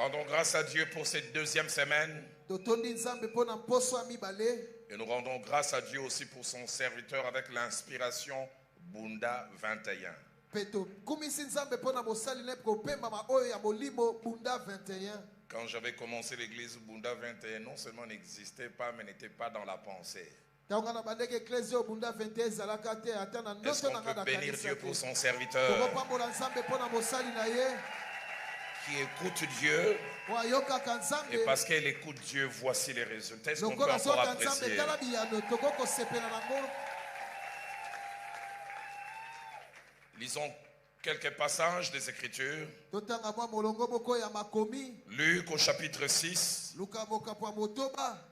Rendons grâce à Dieu pour cette deuxième semaine. Et nous rendons grâce à Dieu aussi pour son serviteur avec l'inspiration Bunda 21. Quand j'avais commencé l'église, Bunda 21 non seulement n'existait pas, mais n'était pas dans la pensée. Est-ce qu'on peut bénir Dieu pour son serviteur qui écoute Dieu? Et parce qu'elle écoute Dieu, voici les résultats. Est-ce qu'on peut encore apprécier? Lisons quelques passages des Écritures. Luc au chapitre 6.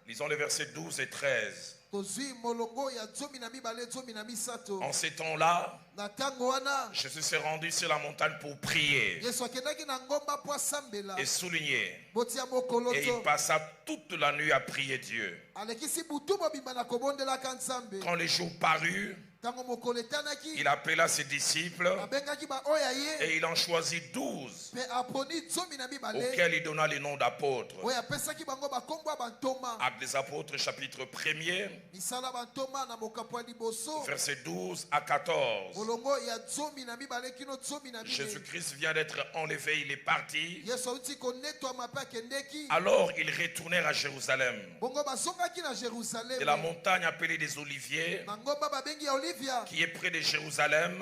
Lisons les versets 12 et 13. En ces temps-là, Jésus s'est rendu sur la montagne pour prier et souligner. Et il passa toute la nuit à prier Dieu. Quand les jours parurent, il appela ses disciples et il en choisit 12 auxquels il donna les noms d'apôtres. Actes des apôtres chapitre 1er, versets 12 à 14. Jésus-Christ vient d'être enlevé, il est parti. Alors ils retournèrent à Jérusalem. De la montagne appelée des Oliviers, qui est près de Jérusalem,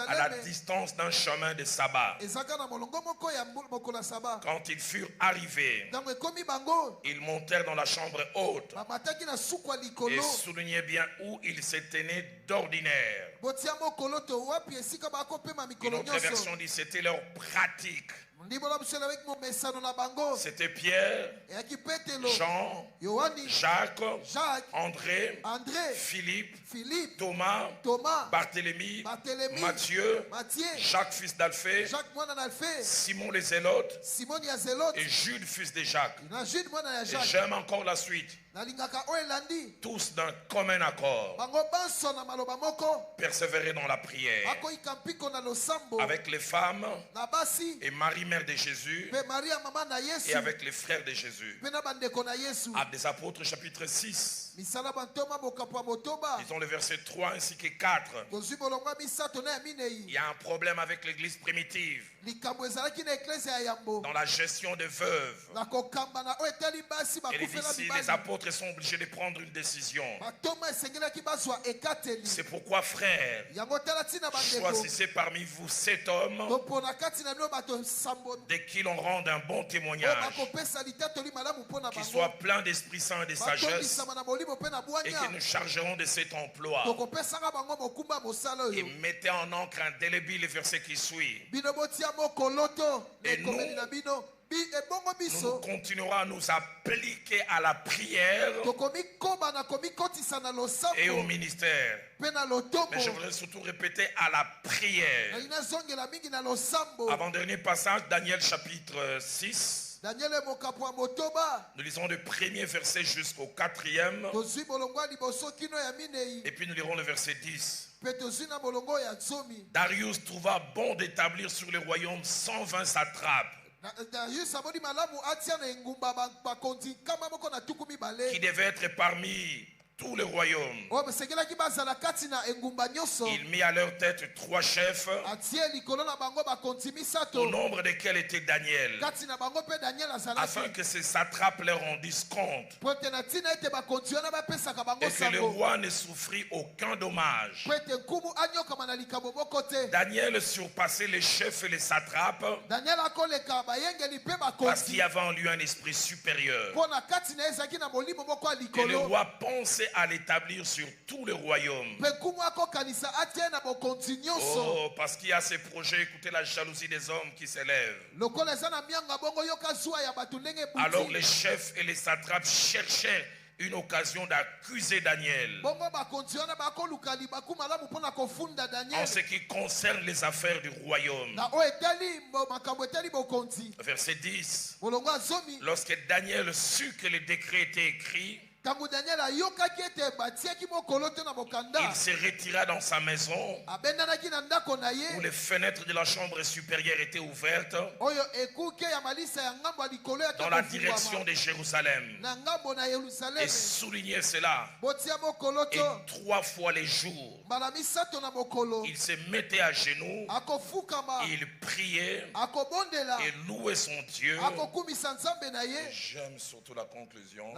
à la distance d'un chemin de sabbat. Quand ils furent arrivés, ils montèrent dans la chambre haute et soulignaient bien où ils se tenaient d'ordinaire. Une autre version dit c'était leur pratique. C'était Pierre, Jean, Jacques, André, Philippe, Thomas, Barthélemy, Matthieu, Jacques fils d'Alphée, Simon les Zélotes et Jude fils de Jacques. Et j'aime encore la suite. Tous d'un commun accord persévérer dans la prière avec les femmes et Marie mère de Jésus et avec les frères de Jésus. Actes des apôtres chapitre 6. Disons le verset 3 ainsi que 4. Il y a un problème avec l'église primitive dans la gestion des veuves. Et ici, les apôtres sont obligés de prendre une décision. C'est pourquoi, frères, choisissez parmi vous 7 hommes de qui l'on rende un bon témoignage, qui soit plein d'Esprit Saint et de sagesse, et que nous chargerons de cet emploi. Et mettez en encre indélébile le verset qui suit. Et nous continuerons à nous appliquer à la prière et au ministère. Mais je voudrais surtout répéter à la prière. Avant-dernier passage, Daniel chapitre 6. Nous lisons le premier verset jusqu'au 4e. Et puis nous lirons le verset 10. Darius trouva bon d'établir sur le royaume 120 satrapes qui devaient être parmi tout le royaume. Il mit à leur tête 3 chefs, au nombre desquels était Daniel, afin que ces satrapes leur rendissent compte et que le roi ne souffrit aucun dommage. Daniel surpassait les chefs et les satrapes parce qu'il y avait en lui un esprit supérieur. Et le roi pensait à l'établir sur tout le royaume. Oh, parce qu'il y a ces projets, écoutez la jalousie des hommes qui s'élèvent. Alors les chefs et les satrapes cherchaient une occasion d'accuser Daniel en ce qui concerne les affaires du royaume. Verset 10. Lorsque Daniel sut que le décret était écrit Il se retira dans sa maison où les fenêtres de la chambre supérieure étaient ouvertes dans la direction de Jérusalem. Et soulignez cela. Et 3 fois les jours, il se mettait à genoux, il priait et louait son Dieu. J'aime surtout la conclusion,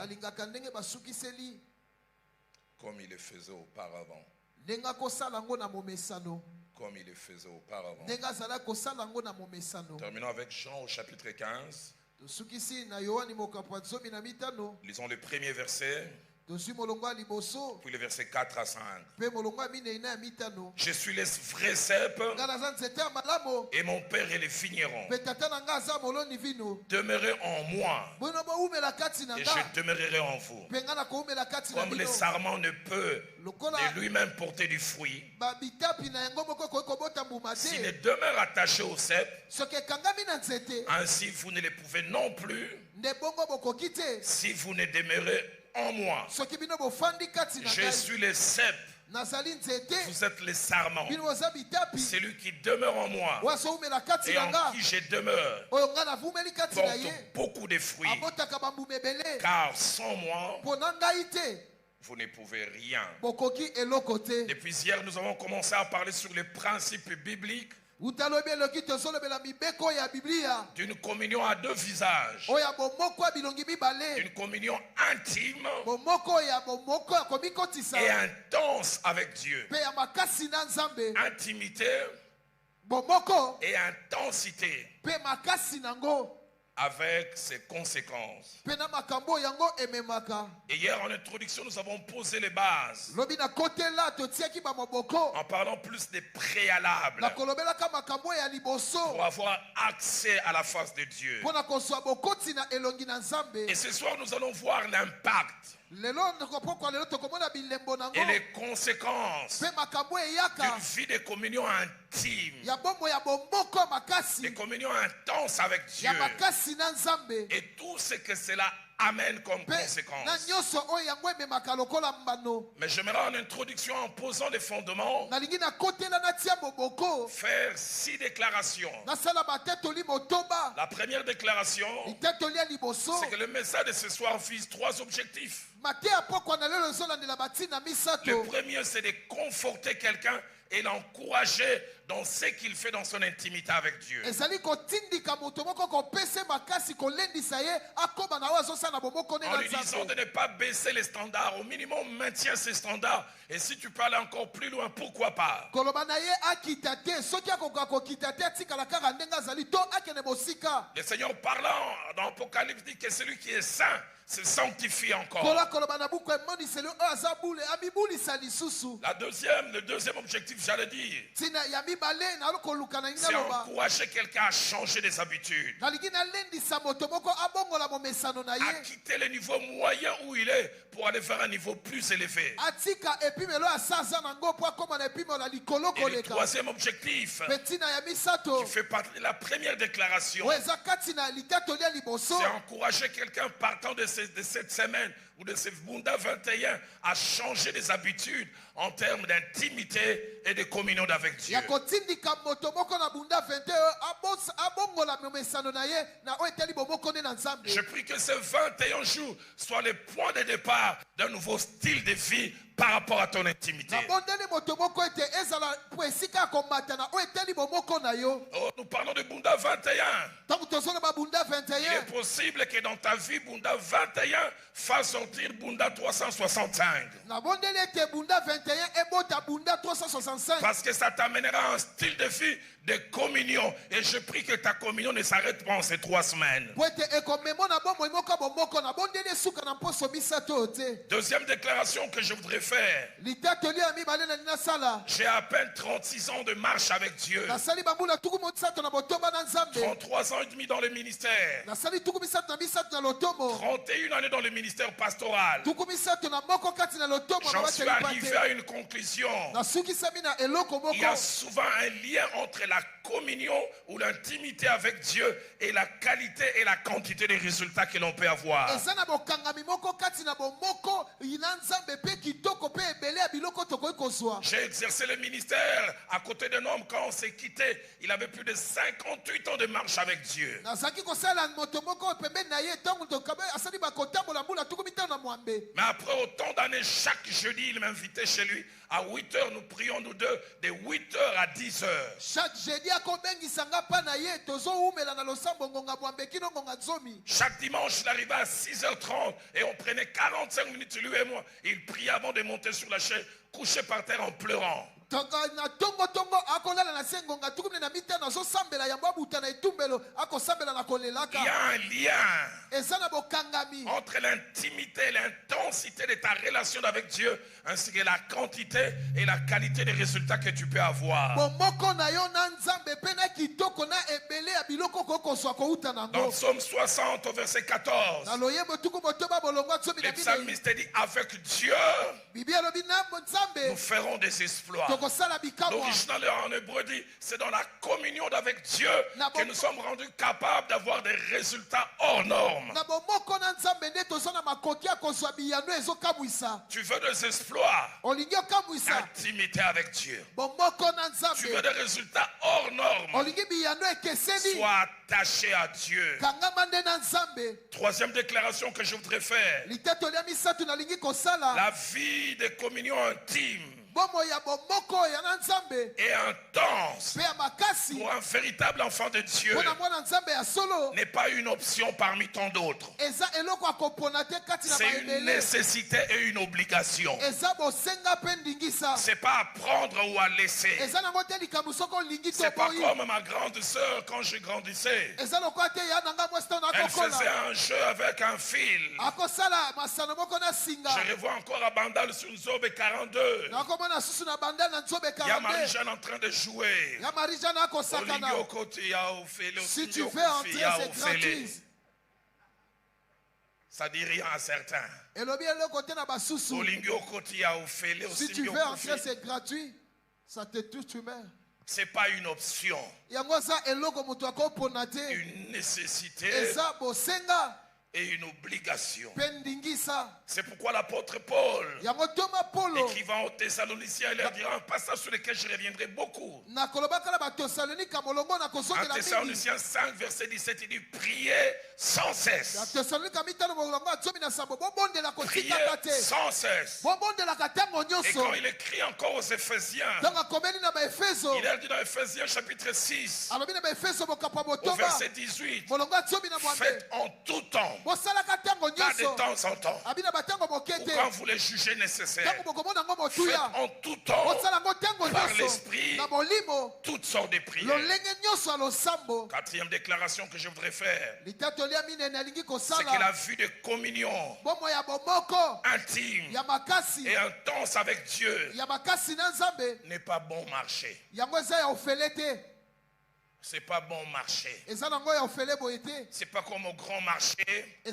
comme il le faisait auparavant. Comme il le faisait auparavant. Terminons avec Jean au chapitre 15. Lisons le premier verset, puis le verset 4 à 5. Je suis le vrai cep et mon père est le vigneron. Demeurez en moi et je demeurerai en vous. Comme le sarment ne peut de lui-même porter du fruit, s'il ne demeure attaché au cep, ainsi vous ne le pouvez non plus si vous ne demeurez en moi. Je suis le cep. Vous êtes le sarment. Celui qui demeure en moi et en qui je demeure porte beaucoup de fruits. Car sans moi, vous ne pouvez rien. Depuis hier, nous avons commencé à parler sur les principes bibliques d'une communion à 2 visages, une communion intime et intense avec Dieu. Intimité et intensité avec ses conséquences. Et hier en introduction, nous avons posé les bases en parlant plus des préalables pour avoir accès à la face de Dieu. Et ce soir, nous allons voir l'impact et les conséquences d'une vie de communion intime, de communion intense avec Dieu, et tout ce que cela amène comme conséquence. Mais j'aimerais en introduction, en posant les fondements, faire 6 déclarations. La première déclaration, c'est que le message de ce soir vise 3 objectifs. Le premier, c'est de conforter quelqu'un et l'encourager dans ce qu'il fait dans son intimité avec Dieu. En lui disant de ne pas baisser les standards, au minimum maintient ses standards. Et si tu peux aller encore plus loin, pourquoi pas? Le Seigneur parlant dans l'Apocalypse dit que celui qui est saint se sanctifie encore. Le deuxième objectif, j'allais dire, c'est encourager quelqu'un à changer des habitudes, à quitter le niveau moyen où il est pour aller vers un niveau plus élevé. Et le troisième objectif, qui fait partie de la première déclaration, c'est encourager quelqu'un partant de cette semaine ou de ce Bunda 21 à changer des habitudes en termes d'intimité et de communion avec Dieu. Je prie que ces 21 jours soient le point de départ d'un nouveau style de vie par rapport à ton intimité. Oh, nous parlons de Bunda 21. Il est possible que dans ta vie, Bunda 21 fasse sortir Bunda 365. Parce que ça t'amènera à un style de vie de communion. Et je prie que ta communion ne s'arrête pas en ces 3 semaines. Deuxième déclaration que je voudrais faire. J'ai à peine 36 ans de marche avec Dieu. 33 ans et demi dans le ministère. 31 années dans le ministère pastoral. J'en suis arrivé à une conclusion. Il y a souvent un lien entre la communion ou l'intimité avec Dieu et la qualité et la quantité des résultats que l'on peut avoir. J'ai exercé le ministère à côté d'un homme. Quand on s'est quitté, il avait plus de 58 ans de marche avec Dieu. Mais après autant d'années, chaque jeudi, il m'invitait chez lui. À 8 heures, nous prions nous deux, de 8 heures à 10 heures. Chaque dimanche, il arrivait à 6h30 et on prenait 45 minutes, lui et moi. Il priait avant de monter sur la chaise, couché par terre en pleurant. Il y a un lien entre l'intimité et l'intensité de ta relation avec Dieu, ainsi que la quantité et la qualité des résultats que tu peux avoir. Dans Psaume 60 au verset 14, le psalmiste dit: avec Dieu nous ferons des exploits. L'original en hébreu dit: c'est dans la communion avec Dieu que nous sommes rendus capables d'avoir des résultats hors normes. Tu veux des exploits, intimité avec Dieu. Tu veux des résultats hors normes, sois attaché à Dieu. Troisième déclaration que je voudrais faire: la vie de communion intime et intense pour un véritable enfant de Dieu n'est pas une option parmi tant d'autres. C'est une nécessité et une obligation. C'est pas à prendre ou à laisser. C'est pas comme ma grande sœur quand je grandissais. Elle faisait un jeu avec un fil. Je revois encore à Bandal sur Nzobe 42. Il y a Marie-Jeanne en train de jouer. Si tu fais entrer, c'est gratuit. Ça dit rien à certains. Si tu fais entrer, c'est gratuit. Ça te touche, tu meurs. C'est pas une option. Une nécessité et une obligation. C'est pourquoi l'apôtre Paul, écrivant aux Thessaloniciens, il leur dira un passage sur lequel je reviendrai beaucoup. En Thessaloniciens 5 verset 17, il dit: priez sans cesse. Priez sans cesse. Et quand il écrit encore aux Éphésiens, il leur dit dans Éphésiens chapitre 6 au verset 18, faites en tout temps, pas de temps en temps, ou quand vous les jugez nécessaires. Faites en tout temps, par l'esprit, toutes sortes de prières. Quatrième déclaration que je voudrais faire, c'est que la vie de communion intime et intense avec Dieu n'est pas bon marché. C'est pas bon marché. C'est pas comme au grand marché. Les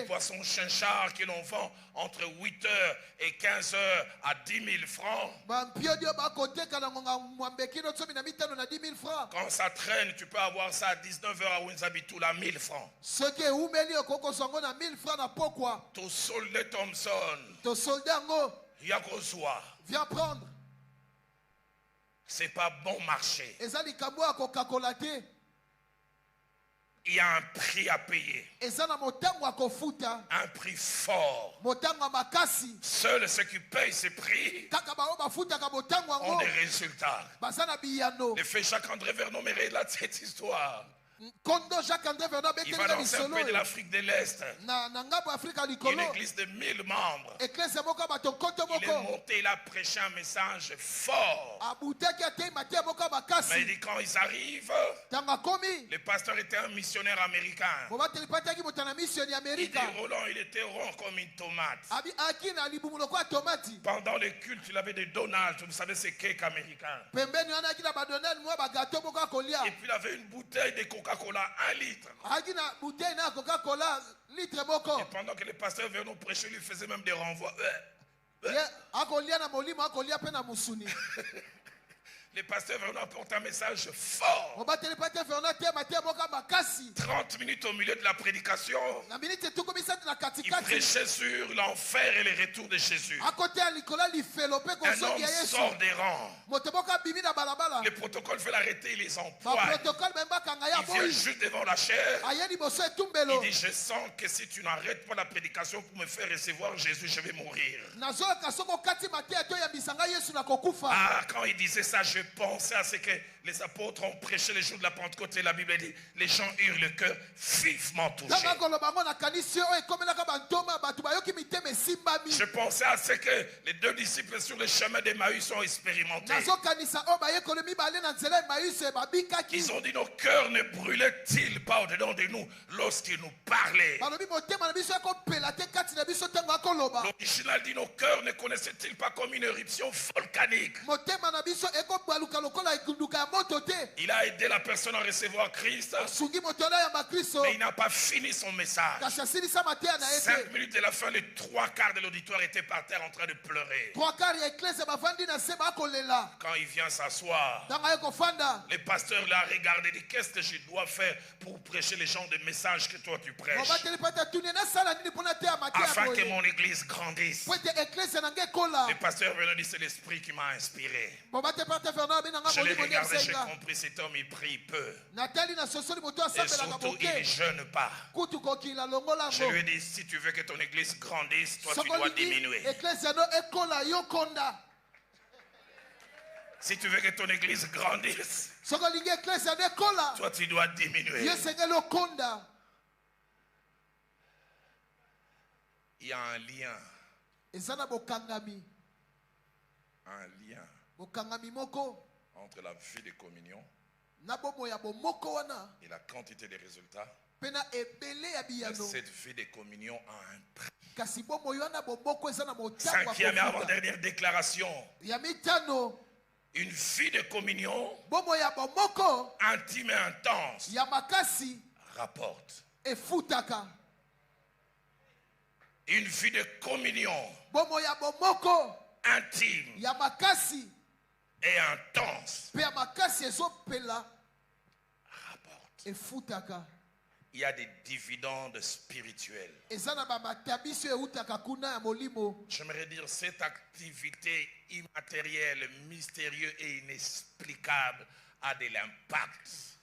poissons chinchards que l'on vend entre 8h et 15h à 10 000 francs. Quand ça traîne, tu peux avoir ça à 19h à Winzabitou à 1000 francs. Ton soldat Thompson, Yakozwa, viens prendre. C'est pas bon marché. Il y a un prix à payer. Un prix fort. Seuls ceux qui payent ce prix ont des résultats. Le fait Jacques-André Vernon me relate cette histoire. Il va lancer un peu de l'Afrique de l'Est. Une église de 1000 membres. Il est monté, il a prêché un message fort. Mais il dit quand ils arrivent, le pasteur était un missionnaire américain. Il dit Roland, il était rond comme une tomate. Pendant le culte, il avait des donuts, vous savez, c'est cake américain. Et puis il avait une bouteille de Coca-Cola, 1 litre. Et pendant que le pasteur venait nous prêcher, il faisait même des renvois. Le pasteur veut nous apporter un message fort. 30 minutes au milieu de la prédication, il prêchait sur l'enfer et le retour de Jésus. Un homme sort des rangs. Le protocole veut l'arrêter, il les emploie. Il vient juste devant la chair. Il dit, je sens que si tu n'arrêtes pas la prédication pour me faire recevoir Jésus, je vais mourir. Ah, quand il disait ça, je pensais à ce que les apôtres ont prêché les jours de la Pentecôte et la Bible dit les gens eurent le cœur vivement touché. Je pensais à ce que les 2 disciples sur le chemin d'Emmaüs ont expérimenté. Ils ont dit nos cœurs ne brûlaient-ils pas au-dedans de nous lorsqu'ils nous parlaient. L'original dit nos cœurs ne connaissaient-ils pas comme une éruption volcanique. Il a aidé la personne à recevoir Christ, mais il n'a pas fini son message. 5 minutes de la fin, les 3/4 de l'auditoire étaient par terre en train de pleurer. Quand il vient s'asseoir, le pasteur l'a regardé et dit qu'est-ce que je dois faire pour prêcher les gens de messages que toi tu prêches, afin que mon église grandisse. Le pasteur venait dire c'est l'esprit qui m'a inspiré. Je l'ai regardé, j'ai compris, cet homme il prie peu. Et surtout il ne jeûne pas. Je lui ai dit si tu veux que ton église grandisse, toi tu dois diminuer. Si tu veux que ton église grandisse, toi tu dois diminuer. Il y a un lien. Un lien entre la vie de communion et la quantité des résultats. Cette vie de communion a un prix. 5e et avant-dernière déclaration. Une vie de communion intime et intense rapporte. Une vie de communion intime et intense rapporte. Il y a des dividendes spirituels. J'aimerais dire cette activité immatérielle, mystérieuse et inexplicable a de l'impact.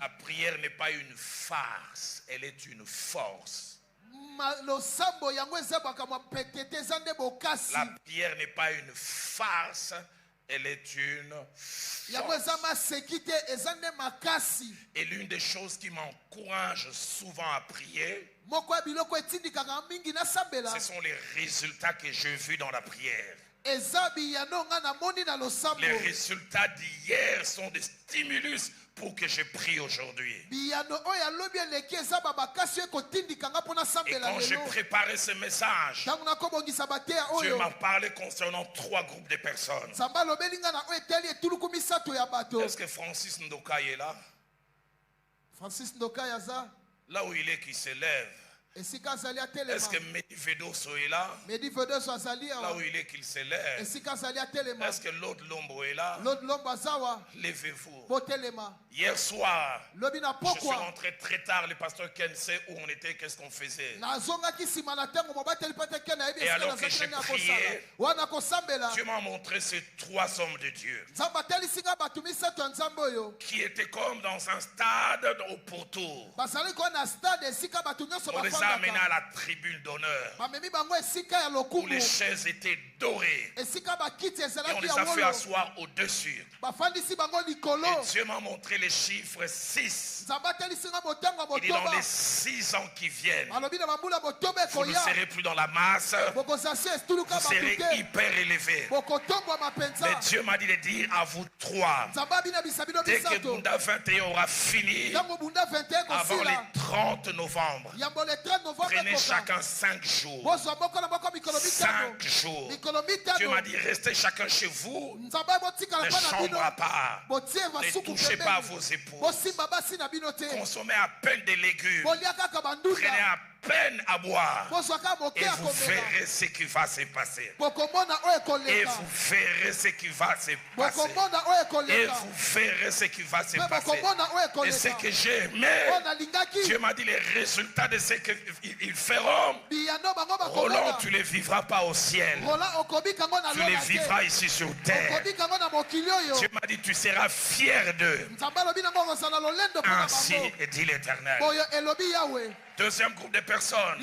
La prière n'est pas une farce, elle est une force. La prière n'est pas une farce, elle est une force. Et l'une des choses qui m'encourage souvent à prier, ce sont les résultats que j'ai vus dans la prière. Les résultats d'hier sont des stimulus pour que je prie aujourd'hui. Et quand j'ai préparé ce message, Dieu m'a parlé concernant 3 groupes de personnes. Est-ce que Francis Ndokai est là? Là où il est, qui se lève. Est-ce que Medi Vedoso est là? Là où il est, qu'il se lève. Est-ce que l'autre Lombo est là? Levez-vous. Hier soir, je suis rentré très tard. Le pasteur Ken sait où on était, qu'est-ce qu'on faisait. Et alors que j'ai prié, Dieu m'a montré ces 3 hommes de Dieu qui étaient comme dans un stade au pourtour. On les a amenés à la tribune d'honneur où les chaises étaient dorées et on les a fait asseoir au-dessus. Et Dieu m'a montré les chiffres 6. Il dit dans les 6 ans qui viennent, vous ne serez plus dans la masse, vous serez hyper élevé. Mais Dieu m'a dit de dire à vous trois, dès que Bunda 21 aura fini, avant les 30 novembre, prenez chacun 5 jours. 5 jours. Dieu m'a dit, restez chacun chez vous, ne chambre à part, ne touchez pas à vos épouses, consommez à peine des légumes, prenez à peine à boire et vous verrez ce qui va se passer. Et vous verrez ce qui va se passer. Et vous verrez ce qui va se passer. Et ce que j'ai aimé, Dieu m'a dit les résultats de ce qu'ils feront. Roland, tu ne les vivras pas au ciel. Tu les vivras ici sur terre. Dieu m'a dit tu seras fier d'eux. Ainsi dit l'Éternel. Deuxième groupe de personnes.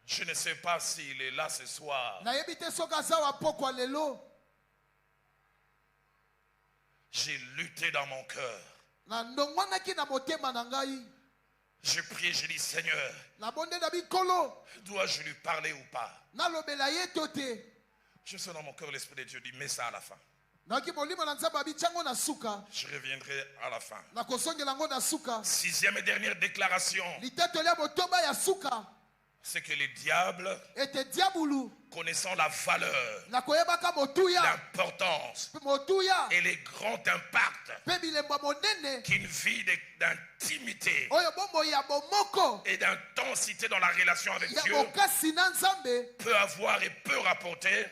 Je ne sais pas s'il est là ce soir. J'ai lutté dans mon cœur. J'ai prié, j'ai dit Seigneur, dois-je lui parler ou pas? Je sens dans mon cœur l'Esprit de Dieu dit mets ça à la fin. Je reviendrai à la fin. 6e et dernière déclaration. C'est que les diables, connaissant la valeur, l'importance et les grands impacts qu'une vie d'intimité et d'intensité dans la relation avec Dieu peut avoir et peut rapporter,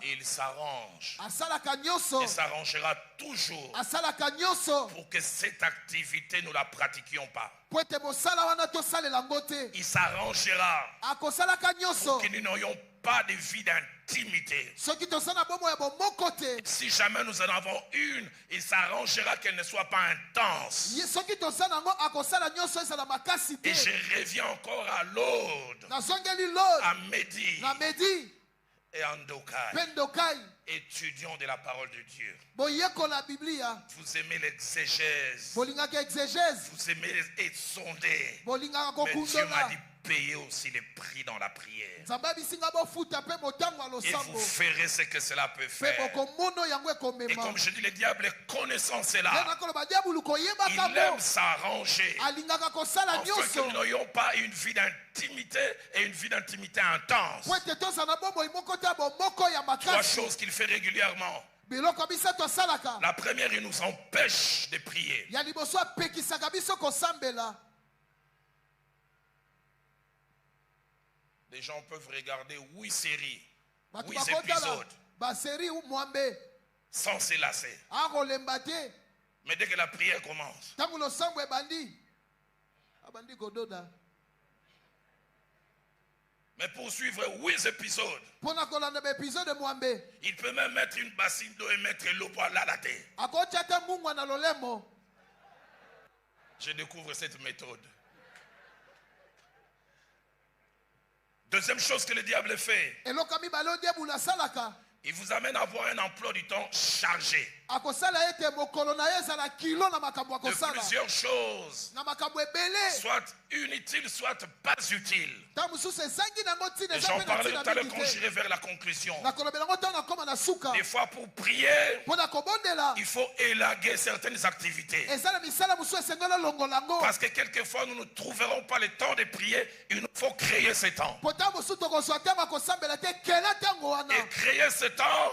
il s'arrange et s'arrangera toujours pour que cette activité nous la pratiquions pas. Il s'arrangera pour que nous n'ayons pas de vie d'intimité. Si jamais nous en avons une, il s'arrangera qu'elle ne soit pas intense. Et je reviens encore à l'Aude, à Mehdi et à Ndokai, étudiants de la parole de Dieu. Vous aimez l'exégèse, vous aimez être sondé, mais Dieu m'a dit payer aussi les prix dans la prière. Et vous verrez ce que cela peut faire. Et comme je dis, le diable est connaissant cela. Il aime s'arranger afin que nous n'ayons pas une vie d'intimité et une vie d'intimité intense. 3 choses qu'il fait régulièrement. La première, il nous empêche de prier. Les gens peuvent regarder 8 séries, 8 épisodes, sans se lasser. Mais dès que la prière commence, mais pour suivre 8 épisodes, il peut même mettre une bassine d'eau et mettre l'eau pour l'alater. Je découvre cette méthode. Deuxième chose que le diable fait, il vous amène à avoir un emploi du temps chargé de plusieurs choses, soit inutiles, soit pas utiles. Et j'en parlais tout à l'heure quand j'irai vers la conclusion. Des fois pour prier, il faut élaguer certaines activités. Parce que quelquefois nous ne trouverons pas le temps de prier, il nous faut créer ce temps. Et créer ce temps,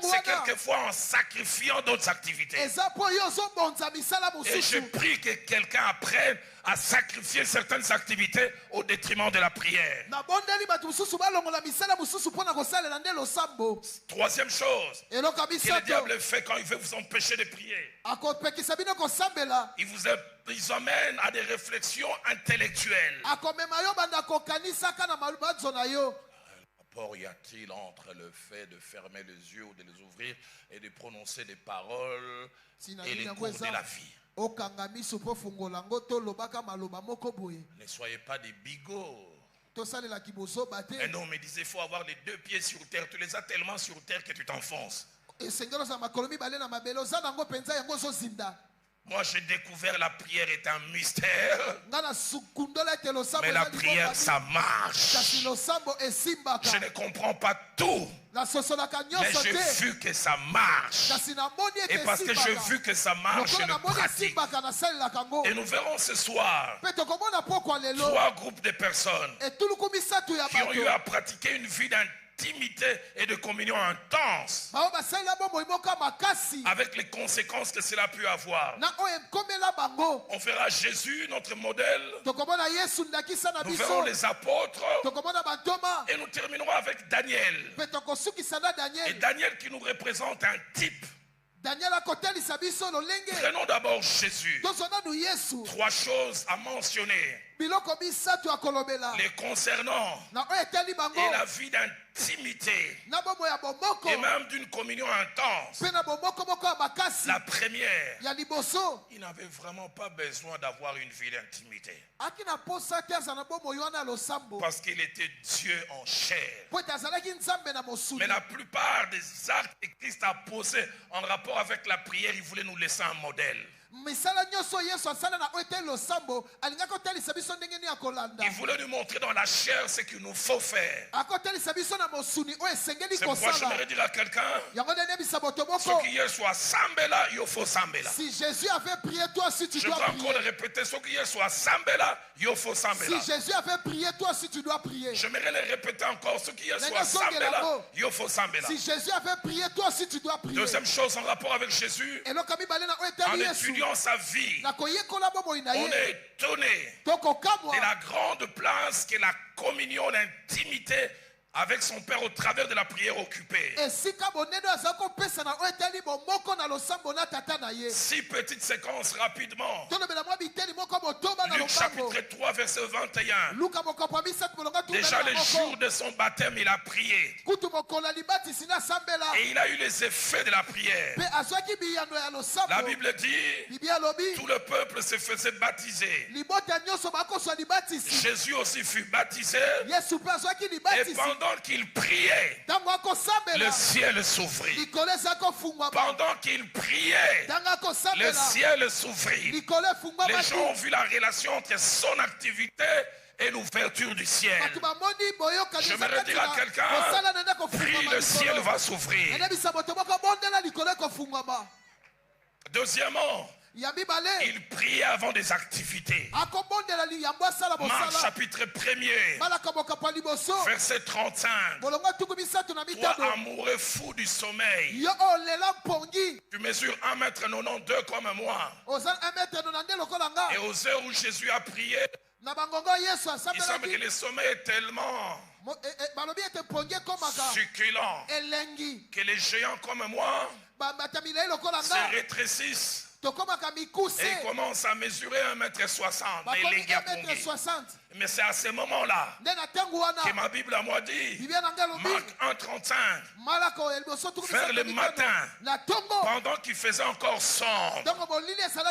c'est quelquefois en sacrifiant d'autres activités. Et je prie que quelqu'un apprenne à sacrifier certaines activités au détriment de la prière. Troisième chose que le diable fait quand il veut vous empêcher de prier, il vous amène à des réflexions intellectuelles. rapport y a-t-il entre le fait de fermer les yeux ou de les ouvrir et de prononcer des paroles et les cours de la vie? Ne soyez pas des bigots. Un homme me disait, il faut avoir les deux pieds sur terre. Tu les as tellement sur terre que tu t'enfonces. Moi, j'ai découvert la prière est un mystère. Mais la prière, ça marche. Je ne comprends pas tout. Mais j'ai vu que ça marche. Et parce que j'ai vu que ça marche, je le pratique. Et nous verrons ce soir 3 groupes de personnes qui ont eu à pratiquer une vie d'intimité et de communion intense, avec les conséquences que cela a pu avoir. On verra Jésus, notre modèle. Nous verrons les apôtres. Et nous terminerons avec Daniel. Et Daniel qui nous représente un type. Prenons d'abord Jésus. 3 choses à mentionner les concernant et la vie d'intimité et même d'une communion intense. La première, il n'avait vraiment pas besoin d'avoir une vie d'intimité parce qu'il était Dieu en chair. Mais la plupart des actes que Christ a posés en rapport avec la prière, il voulait nous laisser un modèle. Il voulait nous montrer dans la chair ce qu'il nous faut faire. C'est pourquoi je voudrais dire à quelqu'un, ce qui est soit Sambela, il faut Sambela. Si Jésus avait prié, toi aussi tu dois prier. Je vais encore le répéter, ce qui est soit Sambela, il faut Sambela. Si Jésus avait prié, toi aussi tu dois prier. J'aimerais le répéter encore, ce qui est soit Sambela, il faut Sambela. Si Jésus avait prié, toi aussi tu dois prier. Deuxième chose en rapport avec Jésus, en étudiant sa vie, on est étonné de la grande place que la communion, l'intimité avec son Père au travers de la prière occupée. 6 petites séquences rapidement. Luc chapitre 3 verset 21. Déjà le jour de son baptême, il a prié. Et il a eu les effets de la prière. La Bible dit, tout le peuple se faisait baptiser. Jésus aussi fut baptisé. Et pendant qu'il priait, le ciel s'ouvrit. Pendant qu'il priait, le ciel s'ouvrit. Les gens ont vu la relation entre son activité et l'ouverture du ciel. J'aimerais dire à quelqu'un, prie, le ciel va s'ouvrir. Deuxièmement, il priait avant des activités. Marc chapitre 1er, verset 35. Toi, amoureux fou du sommeil, tu mesures 1,92 m comme moi. Et aux heures où Jésus a prié, il semble que le sommeil est tellement succulent que les géants comme moi se rétrécissent. Et il commence à mesurer 1,60 m. Mais c'est à ce moment-là que ma Bible à moi dit, Marc 1,35, vers le matin, pendant qu'il faisait encore sombre,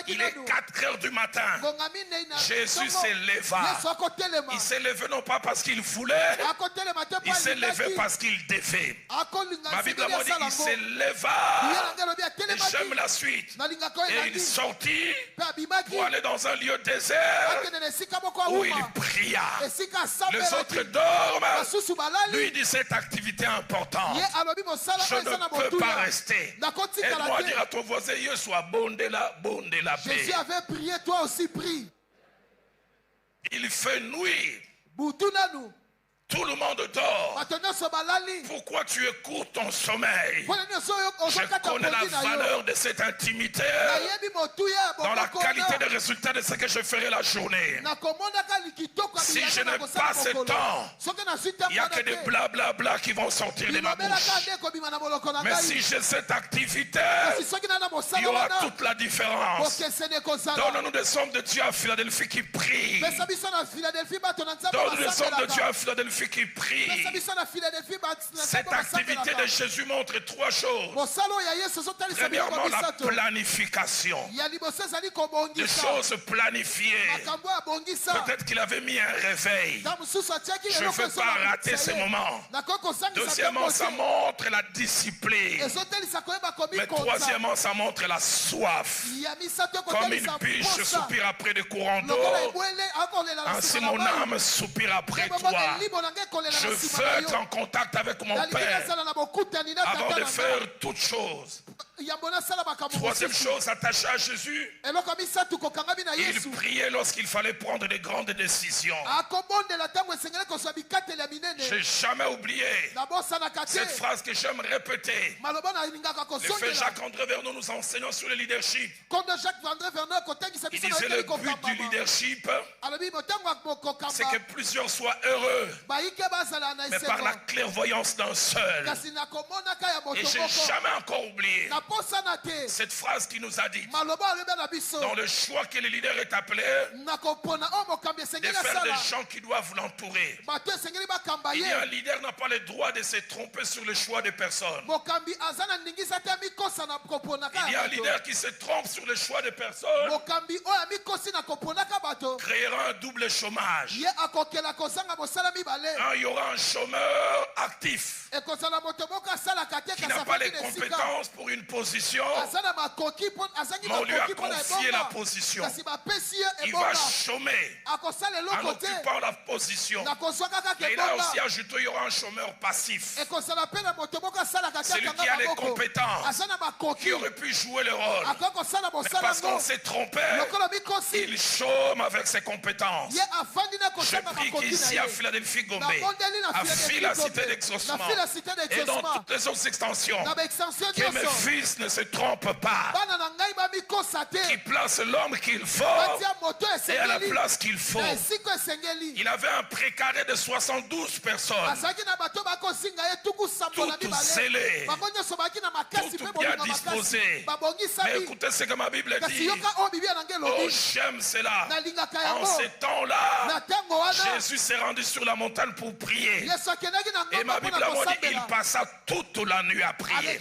il est 4 heures du matin, Jésus s'est levé. Il s'est levé non pas parce qu'il voulait, il s'est levé parce qu'il devait. Ma Bible à moi dit, il s'est levé. Et j'aime la suite. Et il sortit pour aller dans un lieu désert où il pria. Les autres dorment. Lui dit cette activité importante. Je ne peux pas rester. Aide-moi à dire à ton voisin, je sois bondé la paix. Jésus avait prié, toi aussi prie. Il fait nuit. Tout le monde dort. Pourquoi tu écoutes ton sommeil? Je connais la valeur de cette intimité dans la qualité des résultats de ce que je ferai la journée. Si je n'ai pas ce temps, il n'y a que des blablabla qui vont sortir de ma bouche. Mais si j'ai cette activité, il y aura toute la différence. Donne-nous des hommes de Dieu à Philadelphie qui prient. Donne-nous des hommes de Dieu à Philadelphie Philadelphie qui prie, cette activité de Jésus montre trois choses. Premièrement, la planification. Des choses planifiées. Peut-être qu'il avait mis un réveil. Je ne veux pas rater ces moments. Deuxièmement, ça montre la discipline. Mais troisièmement, ça montre la soif. Comme une biche soupire après des courants d'eau, ainsi mon âme soupire après toi. Je veux être en contact avec mon Père avant de faire toutes choses. Troisième chose attachée à Jésus, il priait lorsqu'il fallait prendre de grandes décisions. Je n'ai jamais oublié cette phrase que j'aime répéter. Le frère Jacques-André Vernon nous enseignant sur le leadership. Il disait le but du leadership, c'est que plusieurs soient heureux, mais par la clairvoyance d'un seul. Et je n'ai jamais encore oublié cette phrase qui nous a dit, dans le choix que le leader est appelé, de faire des gens qui doivent l'entourer. Il y a un leader n'a pas le droit de se tromper sur le choix des personnes. Il y a un leader qui se trompe sur le choix des personnes, créera un double chômage. Il y aura un chômeur actif qui n'a pas les compétences pour une position, mais on lui a confié la position. Il va chômer en occupant la position. Et là aussi ajouté, il y aura un chômeur passif. Celui qui a les compétences, qui aurait pu jouer le rôle, mais parce qu'on s'est trompé, il chôme avec ses compétences. Je prie qu'ici à Philadelphie Gombe, à Phila Cité d'Exaucement et dans toutes les autres extensions, que mes fils ne se trompent pas, qui place l'homme qu'il faut et à la place qu'il faut. Il avait un précaré de 72 personnes, toutes zélées, toutes bien disposées. Mais écoutez ce que ma Bible dit. Oh, j'aime cela. En ces temps-là, Jésus s'est rendu sur la montagne pour prier. Et ma Bible a dit il passa toute la nuit à prier.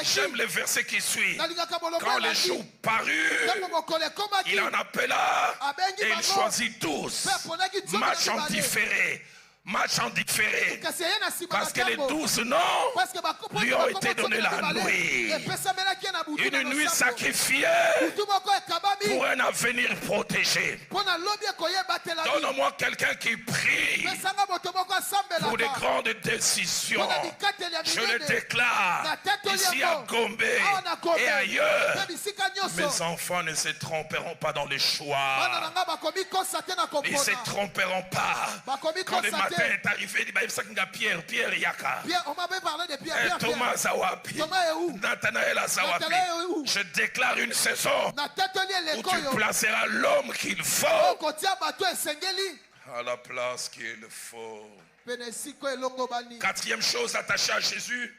J'aime le verset qui suit. Quand les jours parurent, il en appela et il choisit 12. Match en différé. Match en différé, parce que les 12 noms lui ont été donnés la nuit. Une nuit sacrifiée pour un avenir protégé. Donne-moi quelqu'un qui prie pour des grandes décisions. Je le déclare ici à Gombe et ailleurs. Mes enfants ne se tromperont pas dans les choix. Ils ne se tromperont pas. Quand le matin est arrivé, il dit Pierre Yaka. On m'avait parlé de Pierre. Thomas Zawapi. Nathanaël Zawapi. Je déclare une saison où tu placeras l'homme qu'il faut à la place qu'il faut. Quatrième chose attachée à Jésus,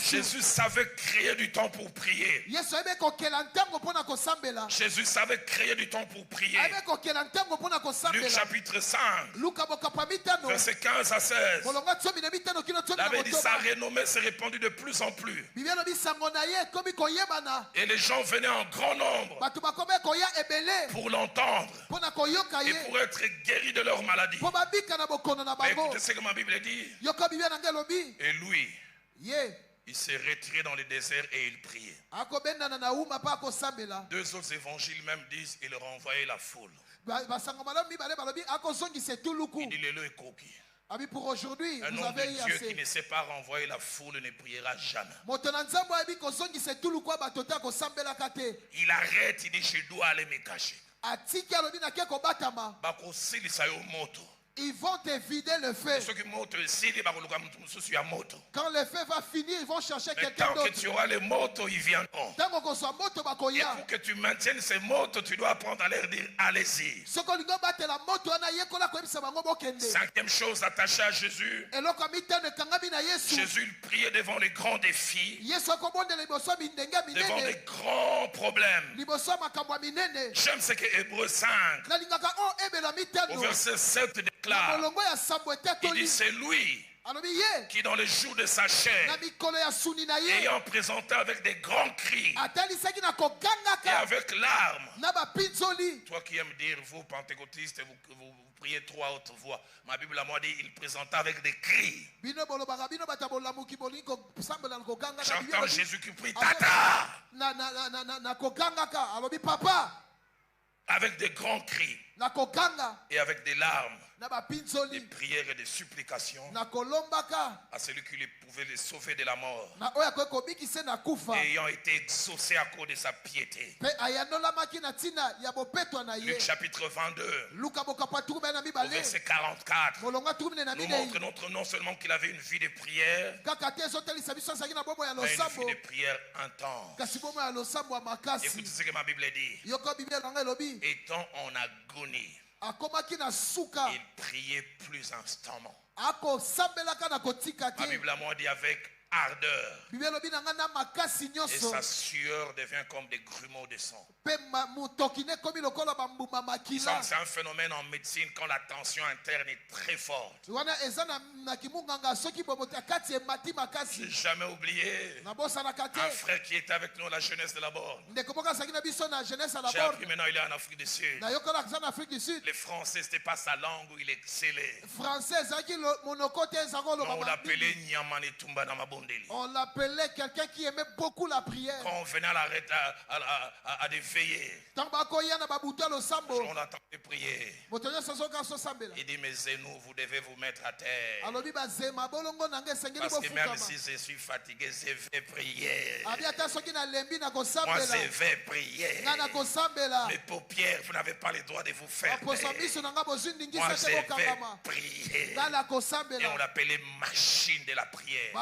Jésus savait créer du temps pour prier. Jésus savait créer du temps pour prier. Luc chapitre 5, verset 15 à 16. La Bible dit sa renommée s'est répandue de plus en plus. Et les gens venaient en grand nombre pour l'entendre et pour être guéris de leur maladie. Mais écoutez ce que ma Bible dit. Et lui, il s'est retiré dans le désert et il priait. Deux autres évangiles même disent il renvoyait la foule. Il dit le est coquille. Pour aujourd'hui, un homme de Dieu qui ne sait pas renvoyer la foule ne priera jamais. Il arrête, il dit je dois aller me cacher. Ils vont te vider le feu. Quand le feu va finir, ils vont chercher quelqu'un d'autre. Tant que tu auras les motos, ils viendront. Et pour que tu maintiennes ces motos, tu dois apprendre à leur dire allez-y. Cinquième chose attachée à Jésus. Jésus il priait devant les grands défis, devant les grands problèmes. J'aime ce que Hébreux 5 au verset 7 déclare. Il dit c'est lui qui dans les jours de sa chair, ayant présenté avec des grands cris et avec larmes. Toi qui aimes dire, vous pentecôtistes, vous priez trop à haute voix. Ma Bible à moi dit, il présenta avec des cris. J'entends Jésus qui prie, Tata! Avec des grands cris et avec des larmes, des prières et des supplications à celui qui pouvait les sauver de la mort, ayant été exaucé à cause de sa piété. Luc chapitre 22 au verset 44 nous montre non seulement qu'il avait une vie de prière, mais une vie de prière intense. Écoutez ce que ma Bible dit. Étant en agonie, il priait plus instamment. Ma Bible à moi dit avec ardeur. Et sa sueur devient comme des grumeaux de sang. C'est un phénomène en médecine quand la tension interne est très forte. J'ai jamais oublié un frère qui était avec nous à la jeunesse de la Borne. J'ai appris maintenant il est en Afrique du Sud. Les Français, c'était pas sa langue où il excellait. On l'appelait Nyamane Tumba Namabondeli. On l'appelait quelqu'un qui aimait beaucoup la prière. Quand on venait à des veillées, on l'attendait prier. Il dit, mes zénous, vous devez vous mettre à terre. Parce que même si je suis fatigué, je vais prier. Moi, je vais prier. Mes paupières, vous n'avez pas le droit de vous fermer. Moi, je vais prier. Et on l'appelait machine de la prière.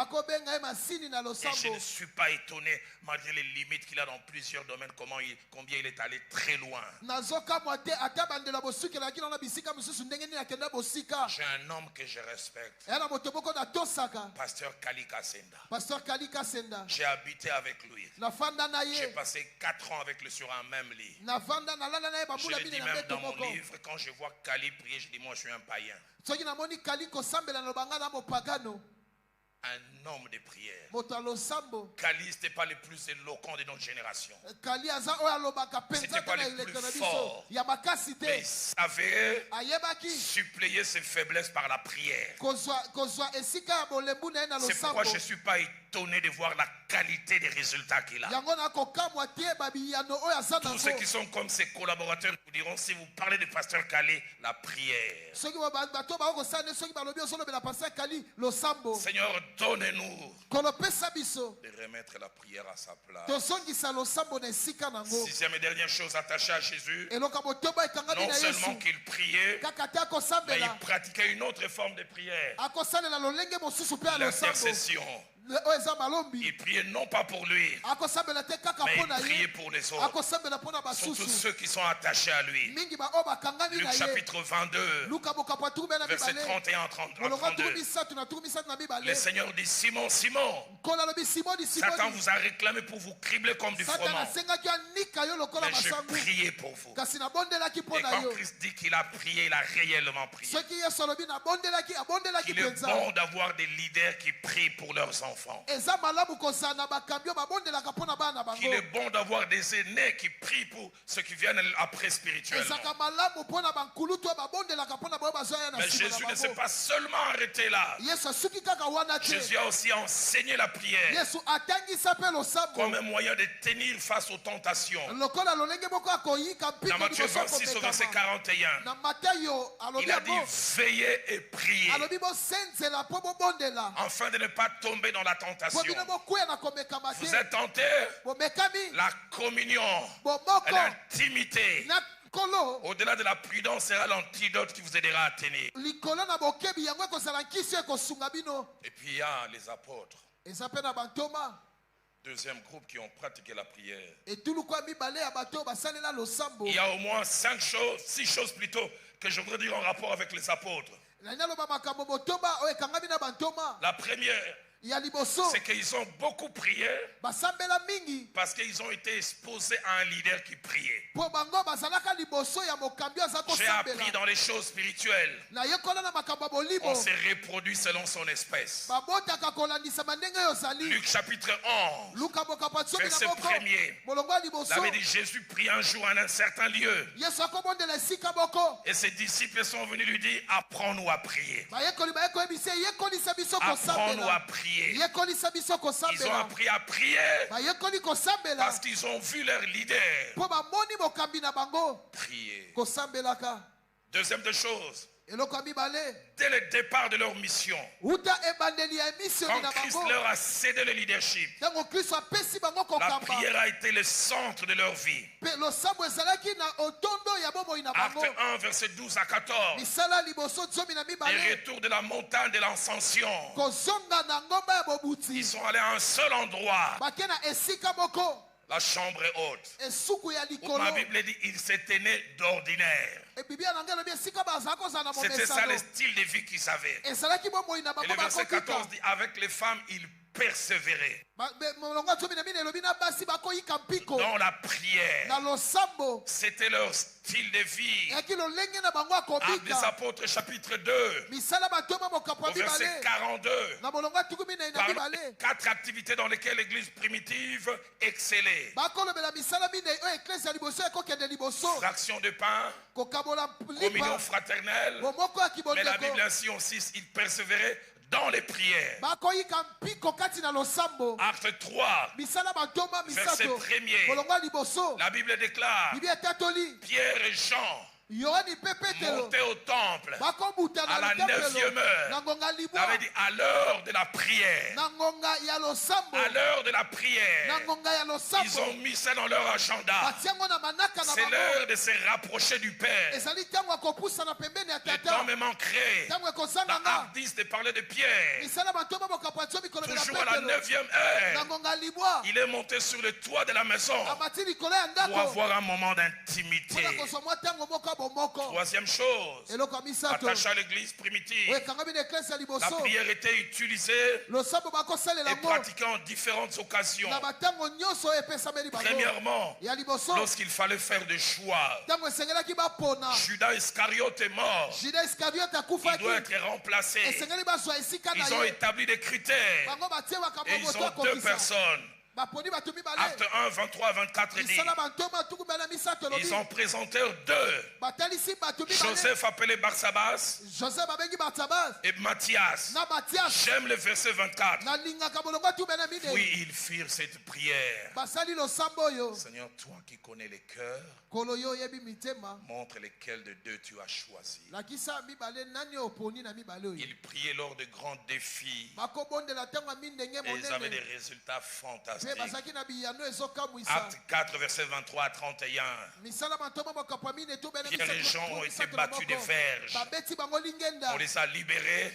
Et je ne suis pas étonné, malgré les limites qu'il a dans plusieurs domaines, combien il est allé très loin. J'ai un homme que je respecte. Pasteur Kalika Senda. J'ai habité avec lui. J'ai passé 4 ans avec lui sur un même lit. Je l'ai dit même dans mon livre, quand je vois Kali prier, je dis moi je suis un païen. Un homme de prière. Kali n'était pas le plus éloquent de notre génération. C'était pas le plus fort. Mais il savait suppléer ses faiblesses par la prière. C'est pourquoi je ne suis pas étonné de voir la qualité des résultats qu'il a. Tous ceux qui sont comme ses collaborateurs vous diront, si vous parlez de pasteur Kali, la prière. Seigneur, donnez-nous de remettre la prière à sa place. Sixième et dernière chose attachée à Jésus, non seulement qu'il priait, mais il pratiquait une autre forme de prière, l'intercession. Il priait non pas pour lui, mais il priait pour les autres, surtout ceux qui sont attachés à lui. Luc chapitre 22, verset 31-32. Le Seigneur dit, Simon, Simon, Satan vous a réclamé pour vous cribler comme du froment, mais j'ai prié pour vous. Et quand Christ dit qu'il a prié, il a réellement prié. Il est bon d'avoir des leaders qui prient pour leurs enfants. Il est bon d'avoir des aînés qui prient pour ceux qui viennent après spirituellement. Mais Jésus ne s'est pas seulement arrêté là. Jésus a aussi enseigné la prière comme un moyen de tenir face aux tentations. Dans Matthieu 26 au verset 41, il a dit veillez et priez afin de ne pas tomber dans la tentation. Vous êtes tentés, la communion, l'intimité Au-delà de la prudence sera l'antidote qui vous aidera à tenir. Et puis il y a les apôtres. Deuxième groupe qui ont pratiqué la prière. Il y a au moins 6 choses plutôt que je voudrais dire en rapport avec les apôtres. La première, c'est qu'ils ont beaucoup prié parce qu'ils ont été exposés à un leader qui priait. J'ai appris dans les choses spirituelles, on s'est reproduit selon son espèce. Luc chapitre 11, verset 1er. La Bible dit, Jésus prie un jour en un certain lieu. Et ses disciples sont venus lui dire, apprends-nous à prier. Apprends-nous à prier. Ils ont appris à prier parce qu'ils ont vu leur leader prier. Deuxième des choses, dès le départ de leur mission, quand Christ leur a cédé le leadership, la prière a été le centre de leur vie. Acte 1, verset 12 à 14. Le retour de la montagne de l'Ascension. Ils sont allés à un seul endroit. La chambre est haute. Où ma Bible dit ils se tenaient d'ordinaire. C'était ça le style de vie qu'ils avaient. Et le verset 14 dit avec les femmes ils persévéraient dans la prière. C'était leur style de vie. Actes des apôtres chapitre 2 au verset 42 parle de 4 activités dans lesquelles l'église primitive excellait. Fraction de pain, communion fraternelle, mais la Bible ainsi insiste, ils persévéraient dans les prières. Acte 3, verset 1er. La Bible déclare Pierre et Jean montaient au temple à la 9e heure. Ça veut dire à l'heure de la prière. À l'heure de la prière. Ils ont mis ça dans leur agenda. C'est l'heure de se rapprocher du Père. Le temps me manquerait dans Acte 10 de parler de Pierre. Toujours à la 9e heure, il est monté sur le toit de la maison pour avoir un moment d'intimité. Troisième chose, attaché à l'église primitive, la prière était utilisée et pratiquée en différentes occasions. Premièrement, lorsqu'il fallait faire des choix. Judas Iscariote est mort. Il doit être remplacé. Ils ont établi des critères et ils ont 2 personnes. Acte 1, 23 à 24 dit ils ont présenté 2. Joseph appelé Barsabas et Matthias. J'aime le verset 24. Oui, ils firent cette prière. Seigneur, toi qui connais les cœurs, montre lesquels de 2 tu as choisi. Ils priaient lors de grands défis et ils avaient des résultats fantastiques. Acte 4, verset 23 à 31. Pierre et Jean ont été battus des verges. On les a libérés.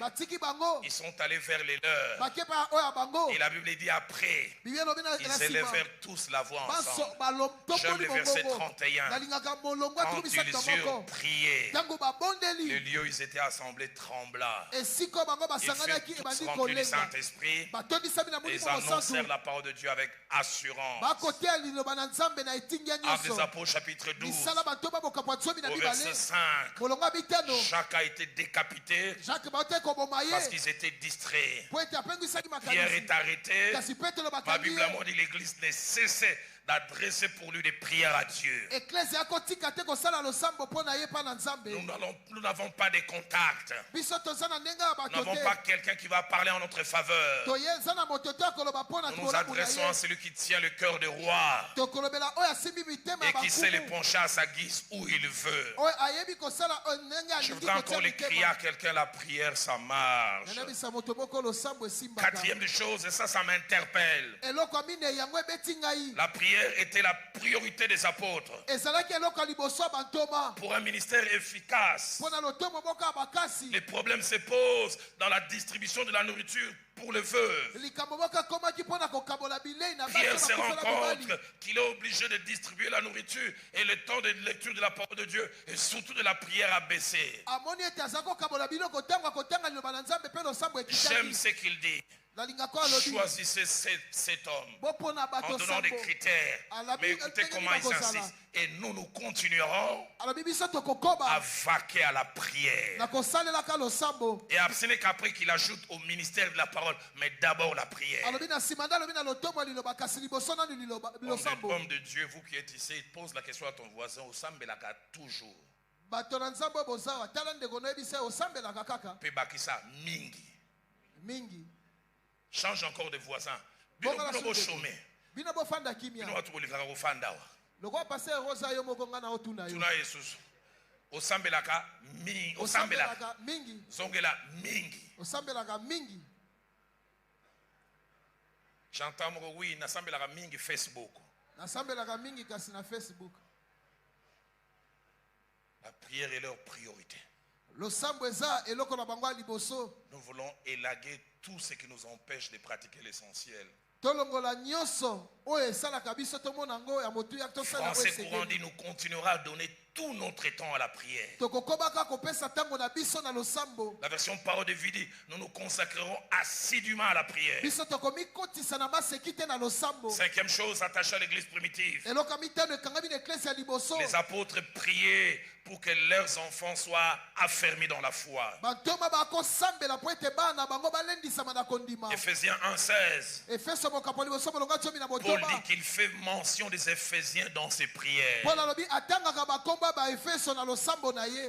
Ils sont allés vers les leurs. Et la Bible dit après, ils élevèrent tous la voix ensemble. J'aime le verset 31. Quand ils eurent prié, le lieu où ils étaient assemblés trembla. Ils furent tous remplis du Saint-Esprit. Et ils annoncèrent la parole de Dieu avec assurance. Actes des Apôtres chapitre 12 au verset 5. Jacques a été décapité parce qu'ils étaient distraits. Pierre est arrêté. La Bible a dit l'église ne cessait d'adresser pour lui des prières à Dieu. Nous n'avons pas de contact. Nous n'avons pas quelqu'un qui va parler en notre faveur. Nous nous adressons à celui qui tient le cœur de roi et qui sait les pencher à sa guise où il veut. Je voudrais encore les crier à quelqu'un, la prière ça marche. Quatrième des choses, et ça m'interpelle. La prière prière était la priorité des apôtres. Pour un ministère efficace, les problèmes se posent dans la distribution de la nourriture pour le veuve. Pierre se rend compte qu'il est obligé de distribuer la nourriture et le temps de lecture de la parole de Dieu et surtout de la prière a baissé. J'aime ce qu'il dit. Choisissez cet homme en donnant des critères. Mais écoutez comment il insiste. Et nous continuerons à vaquer à la prière. Et ce n'est qu'après qu'il ajoute au ministère de la parole, mais d'abord la prière. Homme de Dieu, vous qui êtes ici, pose la question à ton voisin, au sambelaka toujours. Pebakisa mingi. Change encore de voisin. Bino chômé. Bino watu bolivaka kufanda wa. Tuna Jesus. Osambelaka mingi. Osambelaka mingi. Zongela mingi. Osambelaka mingi. J'entends moi oui, nasambelaka mingi Facebook. Nasambelaka mingi kasi na Facebook. La prière est leur priorité. Nous voulons élaguer tout ce qui nous empêche de pratiquer l'essentiel. Français courant dit nous continuerons à donner tout notre temps à la prière. La version parole de vie dit nous nous consacrerons assidûment à la prière. Cinquième chose attachée à l'église primitive. Les apôtres priaient pour que leurs enfants soient affermis dans la foi. Éphésiens 1:16. Paul dit qu'il fait mention des Éphésiens dans ses prières.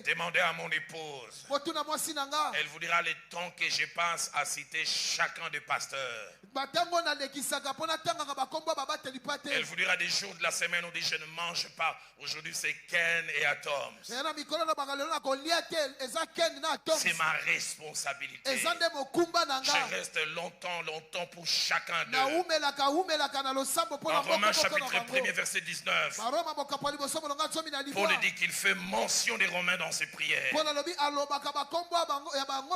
Demandez à mon épouse. Elle vous dira le temps que je passe à citer chacun des pasteurs. Elle vous dira des jours de la semaine où dit je ne mange pas. Aujourd'hui c'est Ken et Atom. C'est ma responsabilité. Je reste longtemps pour chacun d'eux. Dans Romains chapitre 1 verset 19, Paul dit qu'il fait mention des Romains dans ses prières.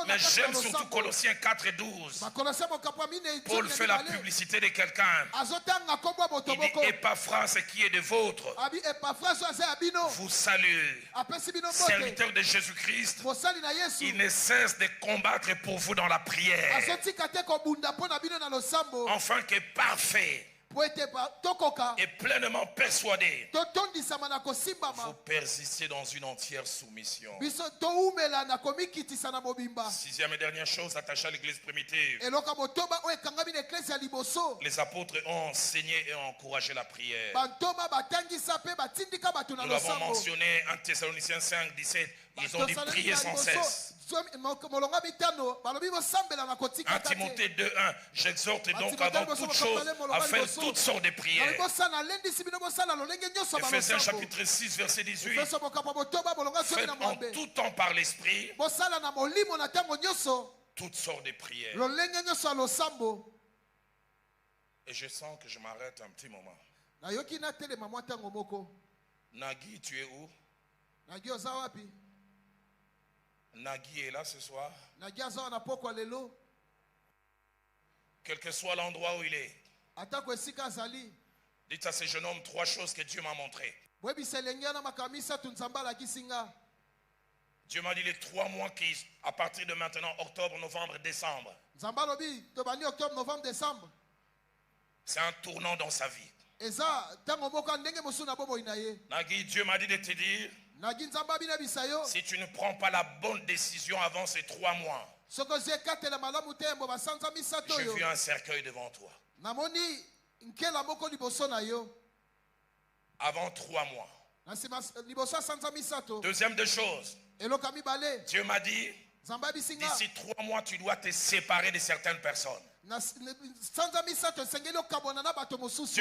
Mais j'aime surtout Colossiens 4:12. Paul fait la publicité de quelqu'un. Il dit Épaphras qui est de vôtre vous salue. Serviteur de Jésus-Christ, il ne cesse de combattre pour vous dans la prière. Enfin que parfait et pleinement persuadé, vous persistez dans une entière soumission. Sixième et dernière chose attachée à l'église primitive, les apôtres ont enseigné et encouragé la prière. Nous l'avons mentionné en Thessaloniciens 5:17, ils ont dit prier sans cesse. 1 Timothée 2:1, j'exhorte donc avant toute chose à faire toutes sortes de prières. Ephésiens chapitre 6 verset 18, faites en tout temps par l'esprit toutes sortes de prières. Et je sens que je m'arrête un petit moment. Nagui, tu es où? Nagui est là ce soir. Quel que soit l'endroit où il est, dites à ce jeune homme 3 choses que Dieu m'a montrées. Dieu m'a dit les 3 mois qui, à partir de maintenant, octobre, novembre, décembre. C'est un tournant dans sa vie. Nagui, Dieu m'a dit de te dire, si tu ne prends pas la bonne décision avant ces 3 mois, j'ai vu un cercueil devant toi. Avant 3 mois. Deuxième des choses, Dieu m'a dit, d'ici 3 mois, tu dois te séparer de certaines personnes. Dieu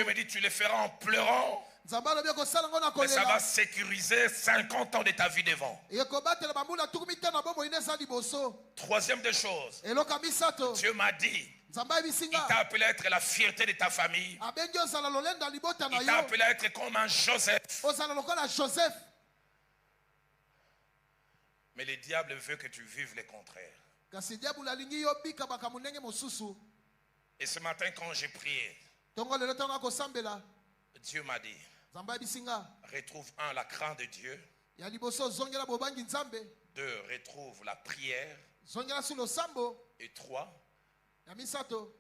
me dit, tu les feras en pleurant, mais ça va sécuriser 50 ans de ta vie devant. Troisième des choses, Dieu m'a dit, Il t'a appelé à être la fierté de ta famille. Il t'a appelé à être comme un Joseph. Mais le diable veut que tu vives le contraire. Et ce matin, quand j'ai prié, Dieu m'a dit, retrouve la crainte de Dieu. 2, retrouve la prière. Et 3,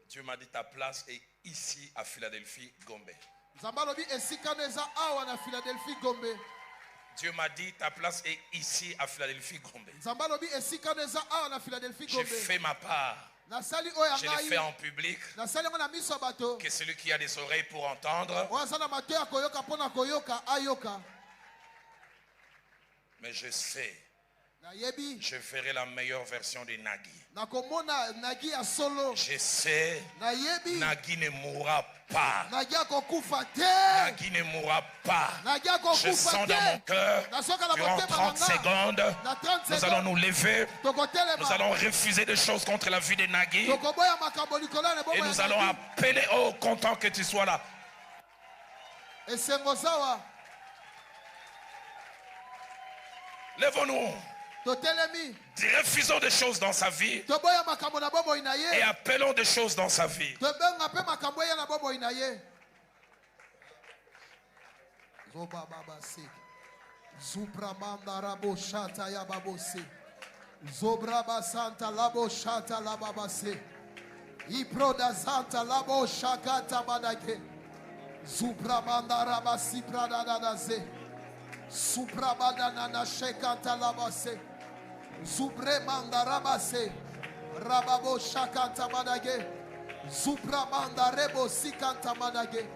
Dieu m'a dit, ta place est ici à Philadelphie, Gombe. Dieu m'a dit, ta place est ici à Philadelphie, Gombe. J'ai fait ma part. Je l'ai fait en public. Que celui qui a des oreilles pour entendre. Mais je sais, je ferai la meilleure version de Nagui. Je sais, Nagui ne mourra pas. Nagui ne mourra pas. Je sens dans mon cœur, durant 30 secondes, nous allons nous lever. Nous allons refuser des choses contre la vie de Nagui. Et nous allons appeler, oh, content que tu sois là. Lèvons-nous. Refusons des choses dans sa vie et appelons des choses dans sa vie. Suprabanana shekanta labase. Subremanda rabase. Rababo shakanta madage. Supramanda rebo sikanta madage.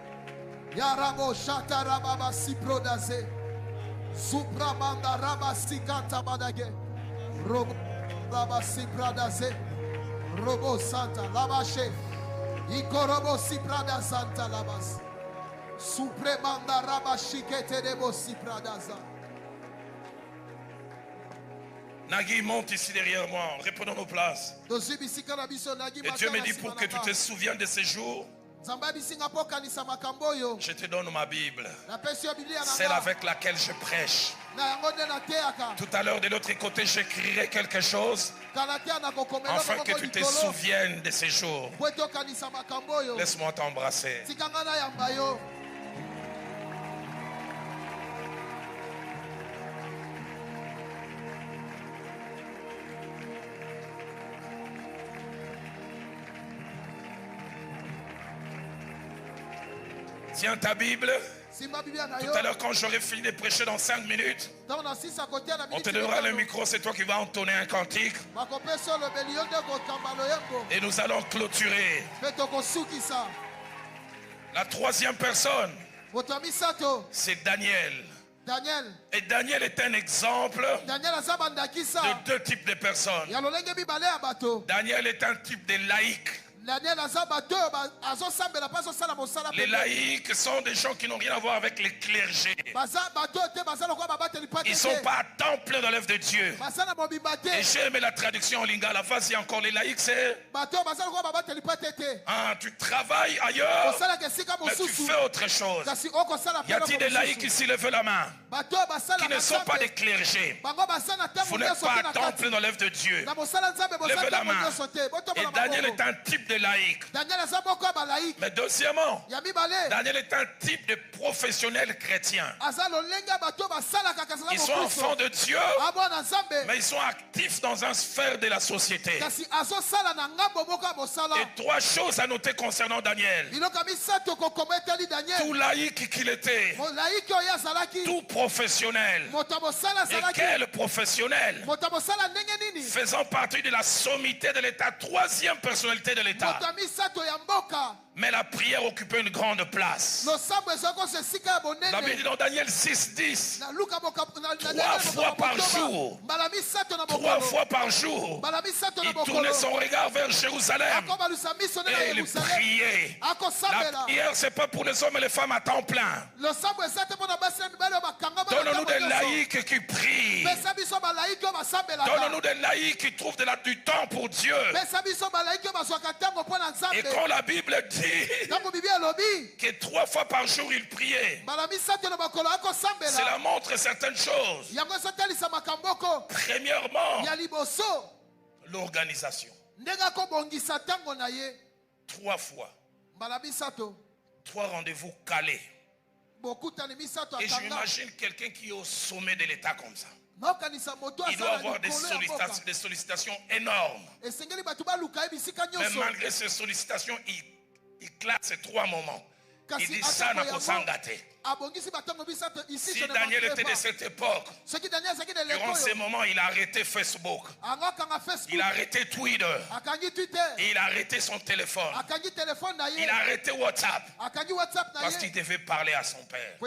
Yarabo shata rababa siprodaze. Supramanda rabasikanta madage. Robo rabasipradaze. Robo santa labashe. Ikorobo siprada santa labas. Supremanda rabashikete debo sipradaza. Nagui, monte ici derrière moi. Reprenons nos places. Et Dieu me dit pour que tu te souviennes de ces jours. Je te donne ma Bible, celle avec laquelle je prêche. Tout à l'heure de l'autre côté, j'écrirai quelque chose afin que tu te souviennes de ces jours. Laisse-moi t'embrasser. Tiens ta Bible. Tout à l'heure, quand j'aurai fini de prêcher dans 5 minutes, on te donnera le micro, c'est toi qui vas entonner un cantique. Et nous allons clôturer. La troisième personne, c'est Daniel. Et Daniel est un exemple de 2 types de personnes. Daniel est un type de laïc. Les laïcs sont des gens qui n'ont rien à voir avec les clergés. Ils ne sont pas à temps plein dans l'œuvre de Dieu. Et j'ai aimé la traduction en lingala. Vas-y encore, les laïcs c'est... tu travailles ailleurs, mais tu fais autre chose. Y a-t-il des laïcs ici? Levez la main. Qui ne sont pas des clergés. Vous n'êtes pas à temps plein dans l'œuvre de Dieu. Levez la main. Et Daniel est un type de laïc. Mais deuxièmement, Daniel est un type de professionnel chrétien. Ils sont enfants de Dieu, mais ils sont actifs dans une sphère de la société. Et 3 choses à noter concernant Daniel. Tout laïc qu'il était, tout professionnel. Et quel professionnel? Faisant partie de la sommité de l'État, 3e personnalité de l'État. Mais la prière occupait une grande place. La Bible dit dans Daniel 6:10, 3 fois par jour, 3 fois par jour, il tournait son regard vers Jérusalem et il priait. La prière, c'est pas pour les hommes et les femmes à temps plein. Donne-nous des laïcs qui prient. Donne-nous des laïcs qui trouvent du temps pour Dieu. Et quand la Bible dit que 3 fois par jour il priait, cela montre certaines choses. Premièrement, l'organisation. 3 fois. 3 rendez-vous calés. Et j'imagine quelqu'un qui est au sommet de l'état comme ça. Il doit avoir des sollicitations énormes. Mais malgré ces sollicitations, il classe ces 3 moments. Il dit ça n'a pas s'engager. Si Daniel était de cette époque, durant ces moments, il a arrêté Facebook. Il a arrêté Twitter. Et il a arrêté son téléphone. Il a arrêté WhatsApp. Parce qu'il devait parler à son père.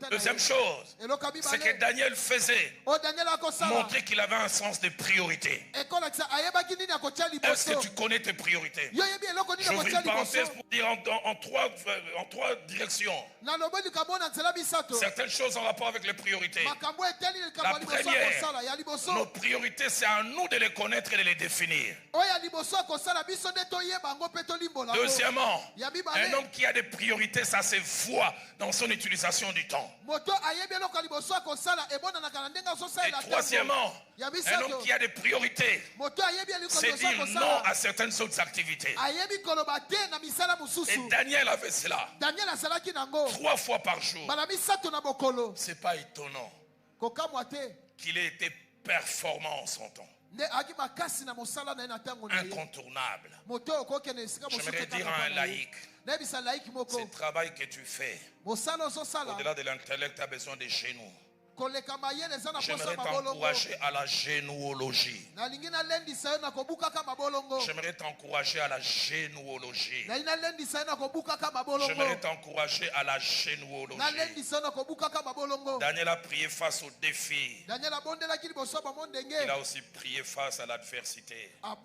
Deuxième chose, c'est que Daniel faisait montrer qu'il avait un sens de priorité. Est-ce que tu connais tes priorités? J'ouvre une parenthèse pour dire en 3 directions. Certaines choses en rapport avec les priorités. La première, nos priorités, c'est à nous de les connaître et de les définir. Deuxièmement, un homme qui a des priorités, ça se voit dans son utilisation du temps. Et troisièmement, un homme qui a des priorités, c'est dire non à certaines autres activités. Et Daniel avait cela. 3 fois par jour. C'est pas étonnant qu'il ait été performant en son temps. Incontournable. J'aimerais dire à un laïc, c'est le travail que tu fais. Au-delà de l'intellect, tu as besoin des genoux. J'aimerais t'encourager à la généalogie. J'aimerais t'encourager à la généalogie. J'aimerais t'encourager à la généalogie. Daniel a prié face au défi. Il a aussi prié face à l'adversité. Là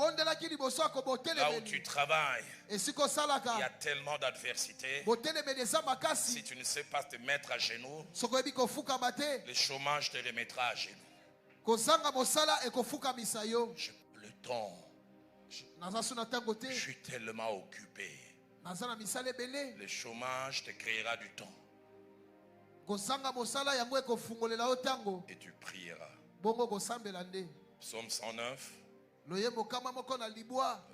où tu travailles, il y a tellement d'adversité. Si tu ne sais pas te mettre à genoux, le chômage te remettra à genoux. Le temps. Je suis tellement occupé. Le chômage te créera du temps. Et tu prieras. Psaume 109,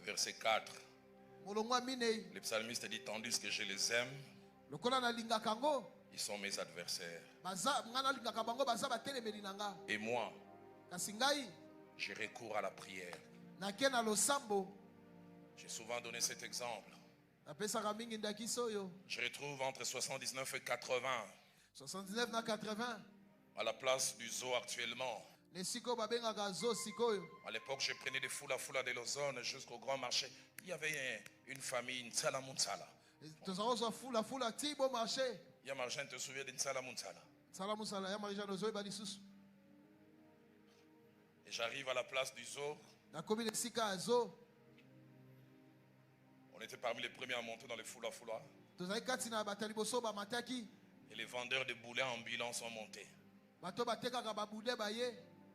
verset 4. Le psalmiste dit, tandis que je les aime, ils sont mes adversaires. Et moi, je recours à la prière. J'ai souvent donné cet exemple. Je retrouve entre 79 et 80. À la place du zoo actuellement. À l'époque, je prenais des foulas de l'Ozone jusqu'au grand marché. Il y avait une famille, une Nsala Munsala. Yamarjan te souvient d'Nsala Munsala. Et j'arrive à la place du zoo. On était parmi les premiers à monter dans les foulas. Et les vendeurs de boulets ambulants sont montés.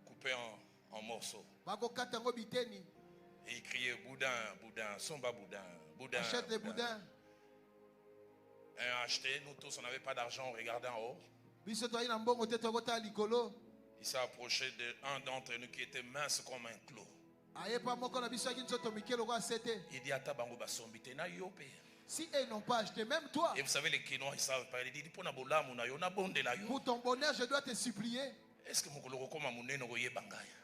Coupés en morceaux. Et ils criaient boudin, somba boudin. Achète les boudins. Un acheté, nous tous on n'avait pas d'argent, on regardait en haut. Il s'est approché d'un d'entre nous qui était mince comme un clou. Il dit si ils n'ont pas acheté, même toi. Et vous savez, les Kinois, ils savent pas. Il dit pour ton bonheur, je dois te supplier. Est-ce que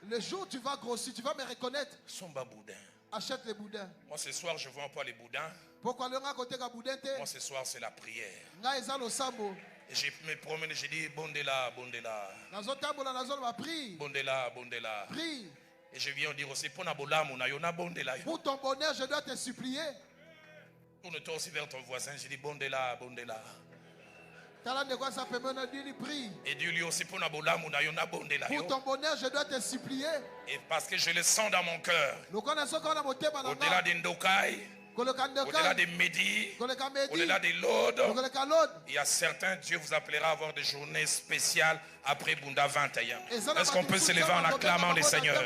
le jour où tu vas grossir, tu vas me reconnaître. Achète les boudins. Moi ce soir, je vends pas les boudins. Pourquoi le côté boudin? Moi ce soir, c'est la prière. Et je me promène, je dis bondela. Bondela. Prie. Et je viens dire aussi pour ton bonheur, je dois te supplier. Tourne-toi aussi vers ton voisin. Je dis bondela, bondela. Et dis-lui aussi pour ton bonheur, je dois te supplier. Et parce que je le sens dans mon cœur. Au-delà d'Indokai, au-delà des Médis, au-delà des Lord, il y a certains, Dieu vous appellera à avoir des journées spéciales après Bunda 21. Est-ce qu'on peut se lever en acclamant le Seigneur?